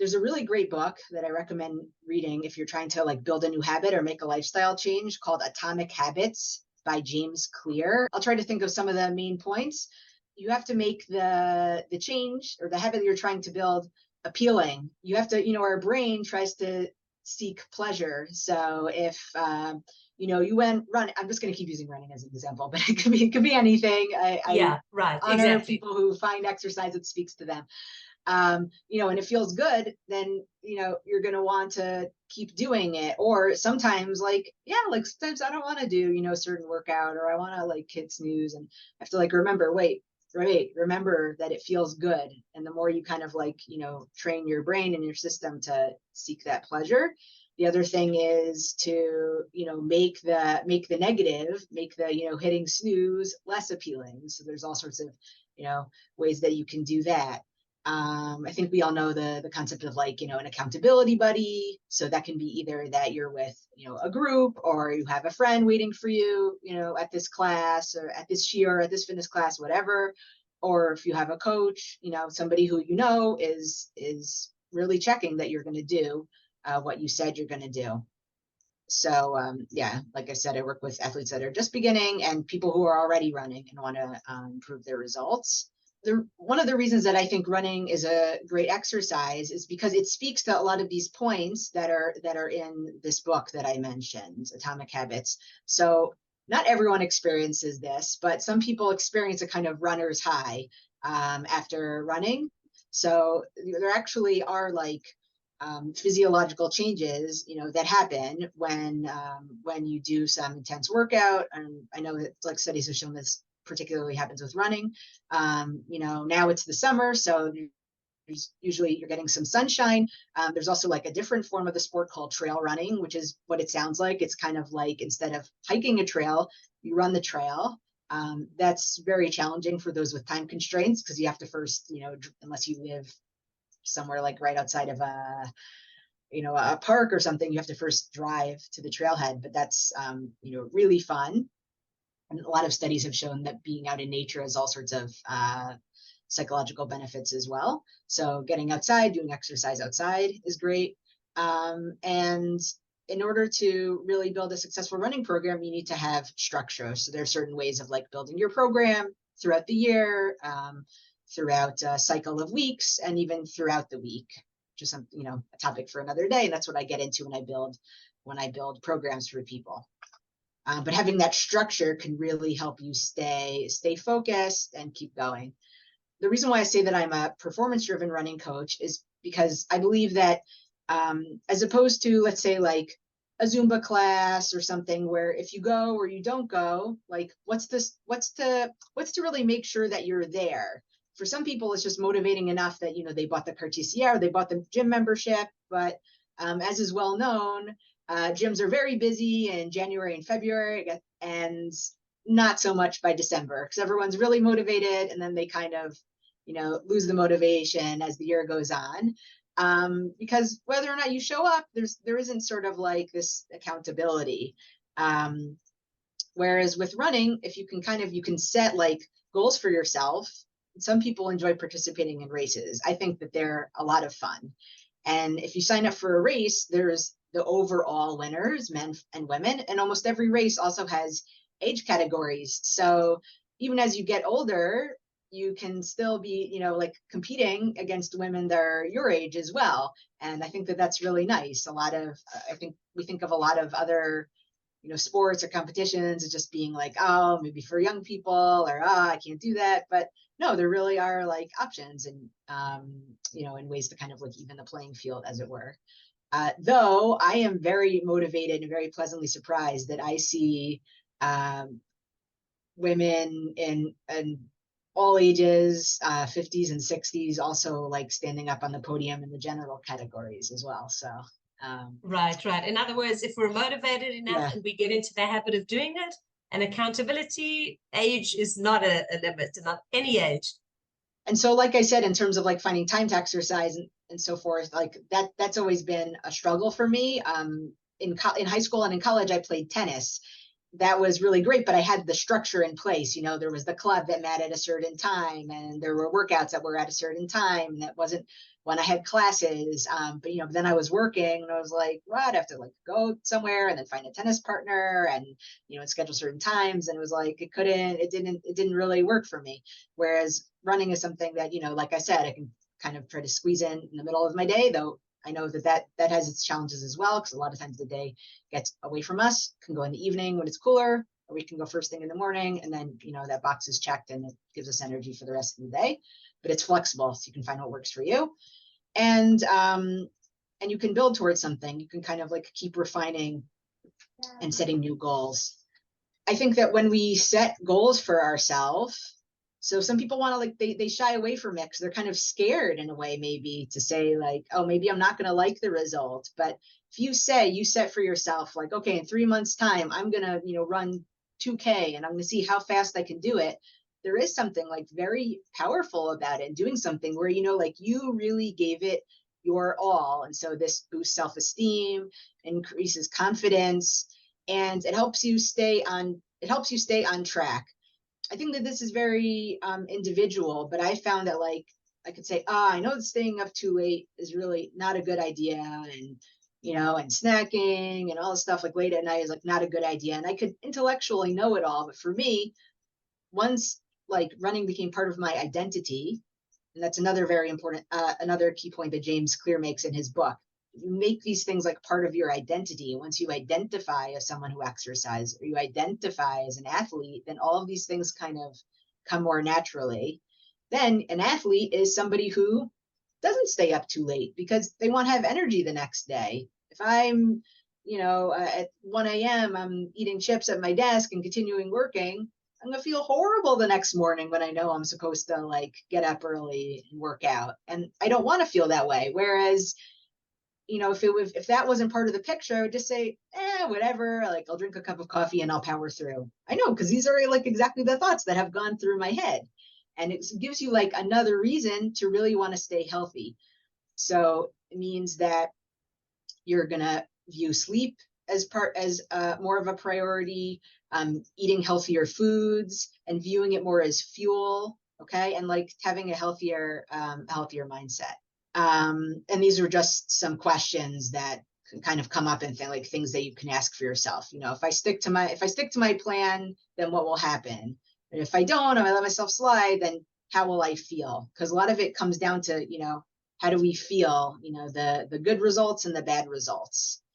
there's a really great book that I recommend reading if you're trying to like build a new habit or make a lifestyle change, called Atomic Habits by James Clear. I'll try to think of some of the main points. You have to make the change or the habit that you're trying to build appealing. You have to, our brain tries to seek pleasure. So if you went running, I'm just going to keep using running as an example, but it could be anything. Yeah, right. Honor Exactly. people who find exercise that speaks to them. And it feels good, then, you're going to want to keep doing it. Or sometimes sometimes I don't want to do, a certain workout, or I want to like hit snooze, and I have to like remember that it feels good. And the more you kind of like, train your brain and your system to seek that pleasure. The other thing is to, make the negative, hitting snooze less appealing. So there's all sorts of, ways that you can do that. I think we all know the concept of like, an accountability buddy. So that can be either that you're with, a group, or you have a friend waiting for you, at this class, or at this cheer, or at this fitness class, whatever. Or if you have a coach, somebody who is really checking that you're going to do what you said you're going to do. So like I said, I work with athletes that are just beginning and people who are already running and want to improve their results. One of the reasons that I think running is a great exercise is because it speaks to a lot of these points that are in this book that I mentioned, Atomic Habits. So not everyone experiences this, but some people experience a kind of runner's high after running. So there actually are like physiological changes, that happen when you do some intense workout. And I know that like studies have shown this particularly happens with running. Now it's the summer, so usually you're getting some sunshine. There's also like a different form of the sport called trail running, which is what it sounds like. It's kind of like instead of hiking a trail, you run the trail. That's very challenging for those with time constraints, because you have to first, unless you live somewhere like right outside of a park or something, you have to first drive to the trailhead. But that's really fun. And a lot of studies have shown that being out in nature has all sorts of psychological benefits as well. So getting outside, doing exercise outside is great. And in order to really build a successful running program, you need to have structure. So there are certain ways of like building your program throughout the year, throughout a cycle of weeks, and even throughout the week. Just a topic for another day. And that's what I get into when I build programs for people. But having that structure can really help you stay focused and keep going. The reason why I say that I'm a performance-driven running coach is because I believe that as opposed to, let's say, like a Zumba class or something, where if you go or you don't go, like what's to really make sure that you're there. For some people, it's just motivating enough that, they bought the Cartesier, or they bought the gym membership. But as is well known, gyms are very busy in January and February, and not so much by December, because everyone's really motivated, and then they kind of, lose the motivation as the year goes on. Because whether or not you show up, there isn't sort of like this accountability. Whereas with running, if you can set like goals for yourself. Some people enjoy participating in races. I think that they're a lot of fun. And if you sign up for a race, there's the overall winners, men and women, and almost every race also has age categories. So even as you get older, you can still be, like competing against women that are your age as well. And I think that that's really nice. I think we think of a lot of other, sports or competitions as just being like, oh, maybe for young people, or, I can't do that. But no, there really are like options and, in ways to kind of like even the playing field, as it were. Though I am very motivated and very pleasantly surprised that I see women in all ages, 50s and 60s, also like standing up on the podium in the general categories as well. So right. In other words, if we're motivated enough and we get into the habit of doing it, and accountability, age is not a limit, not any age. And so, like I said, in terms of like finding time to exercise and so forth, like that's always been a struggle for me. In high school and in college, I played tennis. That was really great, but I had the structure in place. There was the club that met at a certain time, and there were workouts that were at a certain time. And that wasn't when I had classes. But, then I was working and I was like, well, I'd have to like go somewhere and then find a tennis partner and, and schedule certain times. And it was like, it didn't really work for me. Whereas running is something that, like I said, I can kind of try to squeeze in the middle of my day, though I know that has its challenges as well, because a lot of times the day gets away from us, can go in the evening when it's cooler, or we can go first thing in the morning, and then that box is checked and it gives us energy for the rest of the day. But it's flexible, so you can find what works for you, and you can build towards something. You can kind of like keep refining and setting new goals. I think that when we set goals for ourselves, so some people want to like, they shy away from it because they're kind of scared in a way, maybe, to say like, oh, maybe I'm not going to like the result. But if you set for yourself, like, okay, in 3 months time, I'm going to, run 2K and I'm going to see how fast I can do it. There is something like very powerful about it, doing something where, like you really gave it your all. And so this boosts self-esteem, increases confidence, and it helps you stay on track. I think that this is very individual, but I found that like I could say, I know that staying up too late is really not a good idea, and and snacking and all this stuff like late at night is like not a good idea, and I could intellectually know it all, but for me, once like running became part of my identity, and that's another very important, another key point that James Clear makes in his book. You make these things like part of your identity. Once you identify as someone who exercises, or you identify as an athlete, then all of these things kind of come more naturally. Then an athlete is somebody who doesn't stay up too late because they want to have energy the next day. If I'm, at 1 a.m., I'm eating chips at my desk and continuing working, I'm going to feel horrible the next morning when I know I'm supposed to like get up early and work out. And I don't want to feel that way. Whereas, if that wasn't part of the picture, I would just say, whatever, like I'll drink a cup of coffee and I'll power through. I know, because these are like exactly the thoughts that have gone through my head. And it gives you like another reason to really want to stay healthy. So it means that you're going to view sleep as more of a priority, eating healthier foods and viewing it more as fuel. Okay. And like having a healthier mindset. And these are just some questions that can kind of come up and like things that you can ask for yourself. If I stick to my plan, then what will happen? And if I don't, if I let myself slide, then how will I feel? Because a lot of it comes down to, how do we feel, the good results and the bad results.